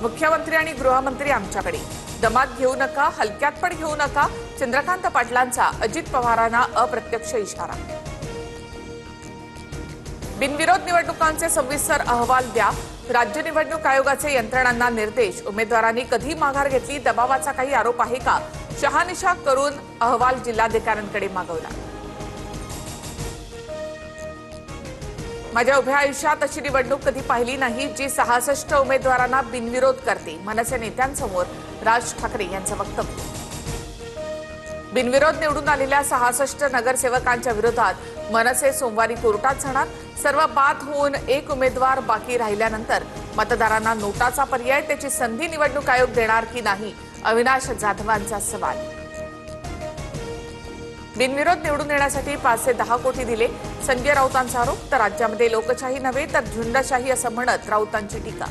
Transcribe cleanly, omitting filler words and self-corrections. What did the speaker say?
मुख्यमंत्री आणि गृहमंत्री आमच्याकडे, दमात घेऊ नका, हलक्यात पण घेऊ नका, चंद्रकांत पाटलांचा अजित पवारांना अप्रत्यक्ष इशारा. बिनविरोध निवडणुकांचे सविस्तर अहवाल द्या, राज्य निवडणूक आयोगाचे यंत्रणांना निर्देश. उमेदवारांनी कधी माघार घेतली, दबावाचा काही आरोप आहे का, शहानिशा करून अहवाल जिल्हाधिकाऱ्यांकडे मागवला. माझ्या उभ्या आयुष्यात अशी निवडणूक कधी पाहिली नाही जी 66 उमेदवारांना बिनविरोध करते. मनसे नेत्यांसमोर राज ठाकरे यांचं वक्तव्य. बिनविरोध निवडून आलेल्या 66 नगरसेवकांच्या विरोधात मनसे सोमवारी कोर्टात जाणार. सर्व बाद होऊन एक उमेदवार बाकी राहिल्यानंतर मतदारांना नोटाचा पर्याय, त्याची संधी निवडणूक आयोग देणार की नाही, अविनाश जाधवांचा सवाल. बिनविरोध निवडून येण्यासाठी 5 ते 10 कोटी दिले, संजय राऊतांचा आरोप. तर राज्यामध्ये लोकशाही नव्हे तर झुंडशाही असं म्हणत राऊतांची टीका.